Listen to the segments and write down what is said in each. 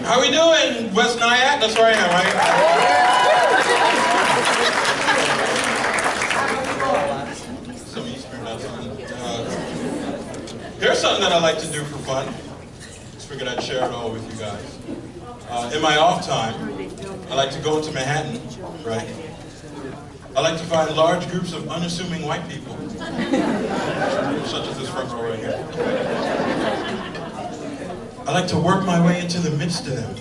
How we doing, West Nyack? That's where I am, right? Some Eastern nuts. Here's something that I like to do for fun. Just figured I'd share it all with you guys. In my off time, I like to go into Manhattan, right? I like to find large groups of unassuming white people, such as this front row right here. I like to work my way into the midst of them.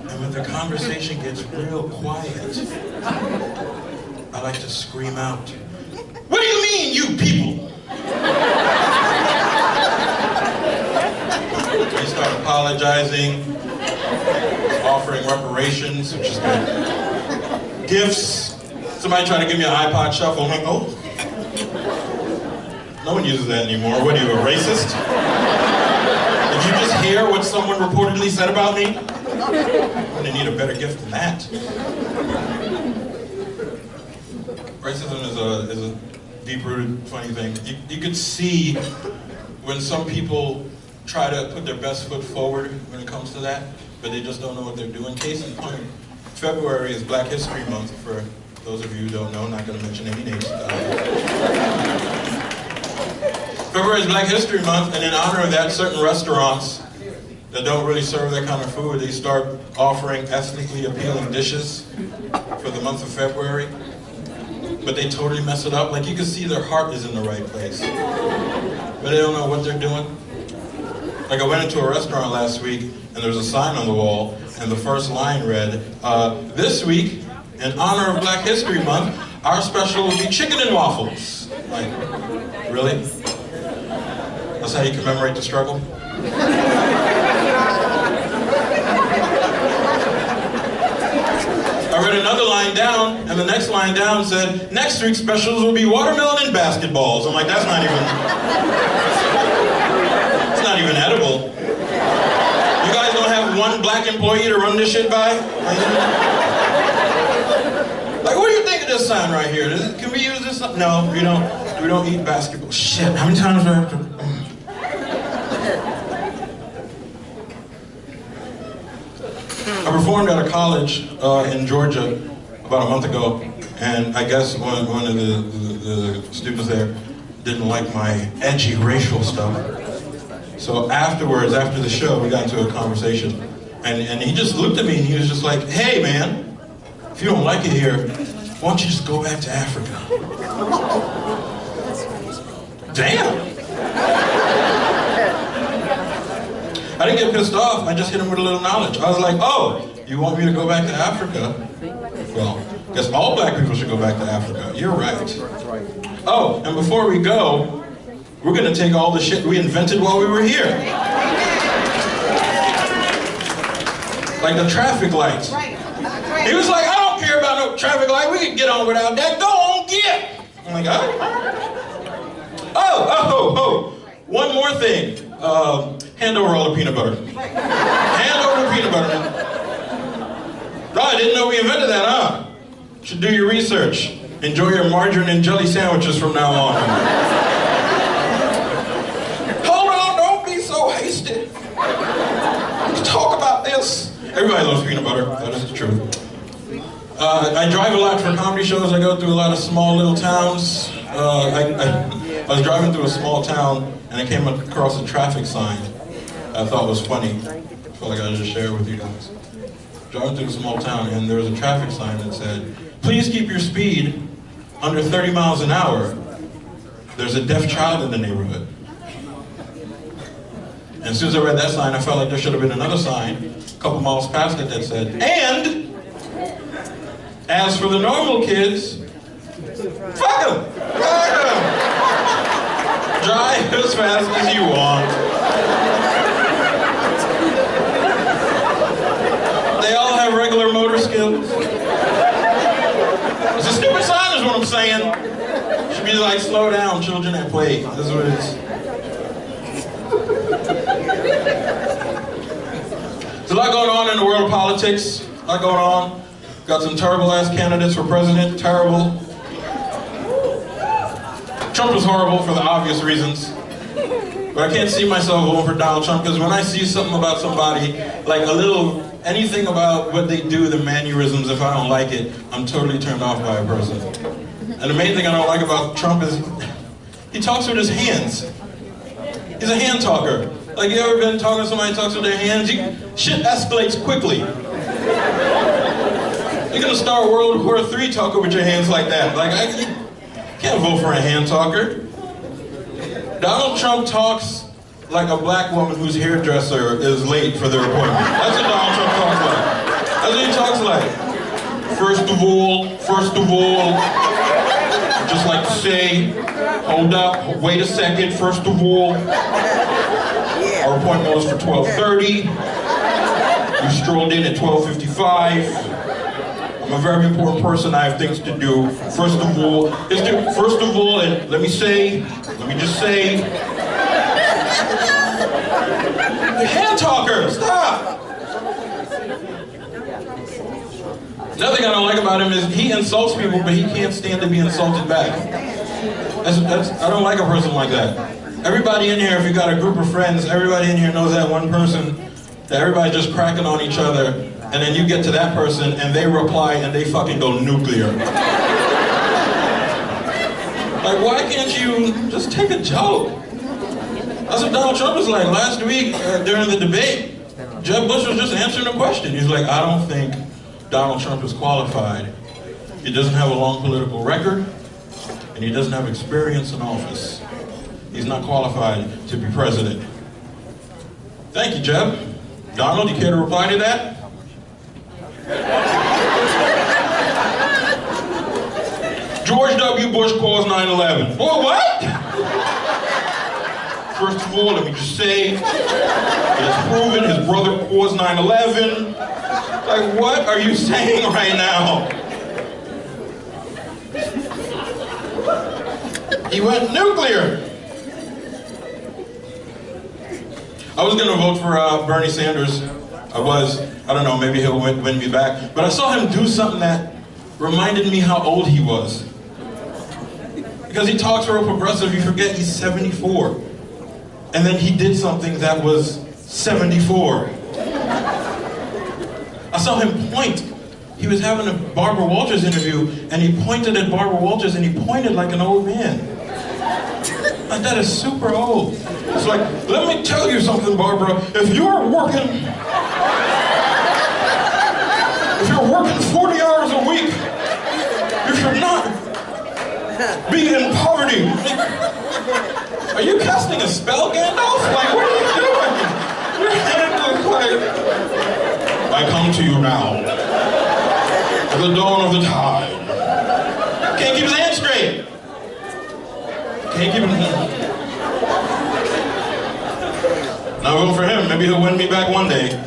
And when the conversation gets real quiet, I like to scream out, "What do you mean, you people?" They start apologizing, offering reparations, which is good. Gifts. Somebody try to give me an iPod shuffle. I'm like, oh. No one uses that anymore. What are you, a racist? Did you just hear what someone reportedly said about me? I'm gonna need a better gift than that. Racism is a deep-rooted, funny thing. You could see when some people try to put their best foot forward when it comes to that, but they just don't know what they're doing. Case in point, February is Black History Month, for those of you who don't know, not going to mention any names. February is Black History Month, and in honor of that, certain restaurants that don't really serve that kind of food, they start offering ethnically appealing dishes for the month of February, but they totally mess it up. Like, you can see their heart is in the right place, but they don't know what they're doing. Like, I went into a restaurant last week, and there was a sign on the wall, and the first line read, "This week, in honor of Black History Month, our special will be chicken and waffles." Like, really? That's how you commemorate the struggle? I read another line down, and the next line down said, "Next week's specials will be watermelon and basketballs." I'm like, that's not even... It's not even edible. You guys don't have one black employee to run this shit by? Like, what do you think of this sign right here? Can we use this? No, we don't eat basketball. Shit, how many times do I have to... I performed at a college in Georgia about a month ago, and I guess one of the students there didn't like my edgy racial stuff. So afterwards, after the show, we got into a conversation, and he just looked at me and he was just like, "Hey man, if you don't like it here, why don't you just go back to Africa?" Damn! I didn't get pissed off, I just hit him with a little knowledge. I was like, "Oh, you want me to go back to Africa? Well, I guess all black people should go back to Africa. You're right. Oh, and before we go, we're gonna take all the shit we invented while we were here. Like the traffic lights." He was like, "I don't care about no traffic light, we can get on without that, go on, get." I'm like, oh, one more thing. Hand over all the peanut butter. Hand over the peanut butter. Oh, I didn't know we invented that, huh? Should do your research. Enjoy your margarine and jelly sandwiches from now on. Hold on, don't be so hasty. Let's talk about this. Everybody loves peanut butter, that is the truth. I drive a lot for comedy shows. I go through a lot of small little towns. I was driving through a small town and I came across a traffic sign I thought was funny. I felt like I'd just share it with you guys. Driving through a small town and there was a traffic sign that said, "Please keep your speed under 30 miles an hour. There's a deaf child in the neighborhood." And as soon as I read that sign, I felt like there should have been another sign a couple miles past it that said, "And as for the normal kids, fuck them! Fuck them! Drive as fast as you want." They all have regular motor skills. It's a stupid sign is what I'm saying. Should be like, "Slow down, children at play." This is what it is. There's a lot going on in the world of politics. A lot going on. Got some terrible ass candidates for president. Terrible. Trump was horrible for the obvious reasons. But But I can't see myself voting for Donald Trump because when I see something about somebody, like anything about what they do, the mannerisms, if I don't like it, I'm totally turned off by a person. And the main thing I don't like about Trump is he talks with his hands. He's a hand talker. Like, you ever been talking to somebody who talks with their hands? Shit escalates quickly. You're gonna start World War III talking with your hands like that. Like, you can't vote for a hand talker. Donald Trump talks like a black woman whose hairdresser is late for their appointment. That's what Donald Trump talks like. That's what he talks like. First of all, I'd just like to say, hold up, wait a second, first of all, our appointment was for 12:30. We strolled in at 12:55. I'm a very important person, I have things to do. First of all, and let me just say, hand talker, stop! Another thing I don't like about him is he insults people, but he can't stand to be insulted back. I don't like a person like that. Everybody in here, if you got a group of friends, everybody in here knows that one person that everybody's just cracking on each other, and then you get to that person and they reply and they fucking go nuclear. Like, why can't you just take a joke? That's what Donald Trump was like last week during the debate. Jeb Bush was just answering a question. He's like, I don't think Donald Trump is qualified. He doesn't have a long political record, and he doesn't have experience in office. He's not qualified to be president. Thank you, Jeb. Donald, you care to reply to that? George W. Bush calls 9/11. Well, what? First of all, let me just say, it is proven his brother caused 9/11. Like, what are you saying right now? He went nuclear. I was gonna vote for Bernie Sanders. I don't know, maybe he'll win me back. But I saw him do something that reminded me how old he was. Because he talks real progressive, you forget he's 74. And then he did something that was 74. I saw him point. He was having a Barbara Walters interview, and he pointed at Barbara Walters, and he pointed like an old man. Like, that is super old. It's like, let me tell you something, Barbara. If you're working 40 hours a week, you should not be in poverty. Are you casting a spell, Gandalf? Like, what are you doing? Your hand looks like... I come to you now, at the dawn of the tide. Can't keep his hand straight. Can't keep him... Now vote for him. Maybe he'll win me back one day.